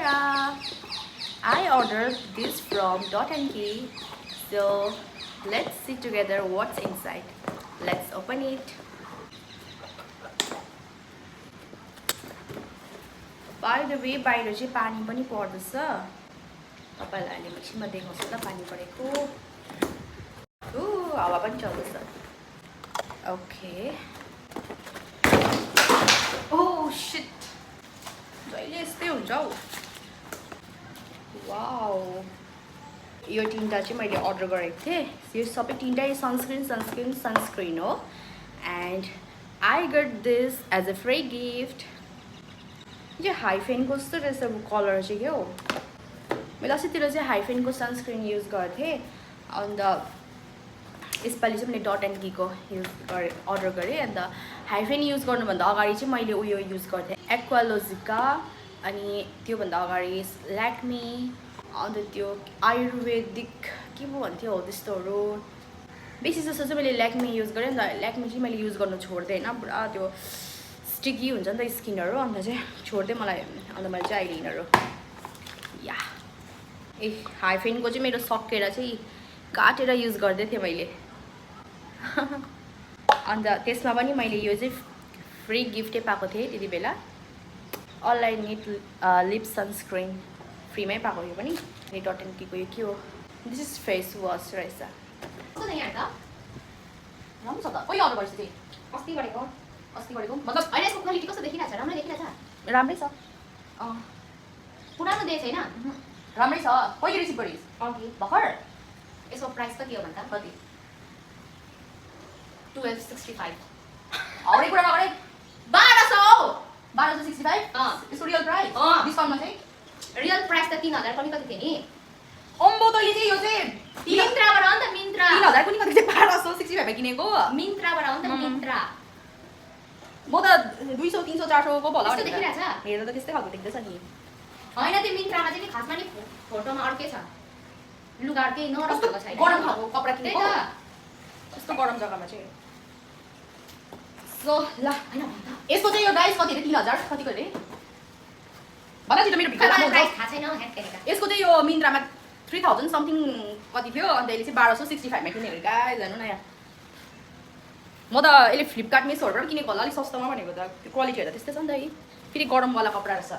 Tara! I ordered this from Dot and Key. So let's see together what's inside. Let's open it. By the way, बाहिर चाहिँ पानी पनि पर्दैछ. तपाईलाई अहिले एकछिनमा देखाउँछु ल पानी परेको. हावा पनि चल्दैछ. Okay. Oh shit. जहिले यस्तै हुन्छ हौ. Wow. यो तीनटा चाहिँ मैले अर्डर गरेको थिएँ. यो सबै तीनटै सनस्क्रिन हो. And I got this as a free gift. यो हाइफेनको जस्तो रहेछ कलर चाहिँ के हो. मैले अस्तितिर चाहिँ हाइफेनको सनस्क्रिन युज गर्थेँ. अन्त यसपालि चाहिँ मैले डट एन्ड कीको अर्डर गरेँ. अन्त हाइफेन युज गर्नुभन्दा अगाडि चाहिँ मैले उयो युज गर्थेँ एक्वालोजिका. अनि त्योभन्दा अगाडि ल्याक्मी. अन्त त्यो आयुर्वेदिक के पो भन्थ्यो हो त्यस्तोहरू. बेसी जस्तो चाहिँ मैले ल्याक्मी युज गरेँ. अन्त ल्याक्मी चाहिँ मैले युज गर्नु छोड्दै होइन. पुरा त्यो स्टिकी हुन्छ नि त स्किनहरू. अन्त चाहिँ छोड्दै मलाई. अन्त मैले चाहिँ अहिले यिनीहरू या हाइफेनको चाहिँ मेरो सकेर चाहिँ काटेर युज गर्दै थिएँ मैले. अन्त त्यसमा पनि मैले यो चाहिँ फ्री गिफ्टै पाएको थिएँ त्यति बेला. All I need lip sunscreen फ्रीमै पाएको यो पनि. डट एन्ड कीको यो के हो. दिस इज फेस वास रहेछ. राम्रो छ त. कहिले अर्डर गरेपछि चाहिँ अस्ति गरेको मतलब अहिले यसको क्वालिटी कस्तो देखिरहेछ. राम्रो देखिरहेछ. राम्रै छ. पुरानो दिएको छैन. राम्रै छ. कहिले रिसिभ गरिस् अघि भर्खर. यसको प्राइस कति हो भन्दा कति 1265. हौडे कुरा नगरे. 1265 यसको रियल प्राइस. डिस्काउन्टमा चाहिँ रियल प्राइस त 3000 पनि कति थियो नि. अम्बो तैले चाहिँ यो चाहिँ मिन्त्राबाट हो नि त. मिन्त्रा 3000 पनि कति चाहिँ 1265 मा किनेको. मिन्त्राबाट हो नि त. मिन्त्रा म त 200 300 400 को भला कस्तो देखिरहेछ. हेर्दा त त्यस्तै खालको देख्दैछ नि. हैन त्यो मिन्त्रामा चाहिँ नि खासमा नि फोटोमा अर्कै छ. लुगा अर्कै नरम खालको छैन. गरम खालको कपडा किनेको. त्यही त त्यस्तो गरम जग्गामा चाहिँ. सो ल हैन भन त. यसको चाहिँ यो प्राइस कति रे. 3000 कतिको रे भन चाहिँ त. मेरो भिडियो प्राइस थाहा छैन हेड केका. यसको चाहिँ यो मिन्त्रामा 3000 समथिङ कति थियो. अन्त यसले चाहिँ 1265 मा किनेको गाइस. हेर्नु न यहाँ. म त यसले फ्लिपकार्ट मेसोहरुबाट किनेको होला. अलिक सस्तोमा भनेको त. त्यो क्वालिटी हेर्दा त्यस्तै छ नि त है. फेरि गरमवाला कपडा रहेछ.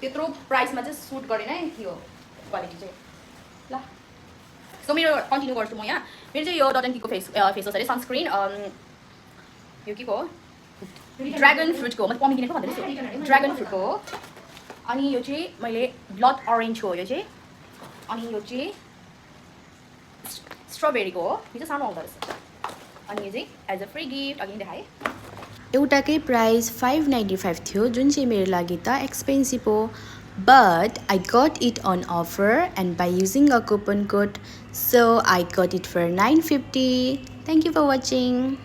त्यत्रो प्राइसमा चाहिँ सुट गरेन है थियो क्वालिटी चाहिँ. ल सो मेरो कन्टिन्यू गर्छु म यहाँ. मेरो चाहिँ यो डट एन्ड कीको फेस वास अरे सनस्क्रिन. यो के को हो. ड्रागन फ्रुटको मतलब पम्मी किनेको भन्दै थिएँ. ड्रागन फ्रुटको हो. अनि यो चाहिँ मैले ब्लड अरेन्जको हो यो चाहिँ. अनि यो चाहिँ स्ट्रबेरीको हो. यो चाहिँ सानो आउँदो रहेछ. अनि यो चाहिँ एज अ फ्री गिफ्ट अघि देखाएँ. एउटाकै प्राइस 595 थियो जुन चाहिँ मेरो लागि त एक्सपेन्सिभ हो. But I got it on offer and by using a coupon code, so I got it for 950. Thank you for watching.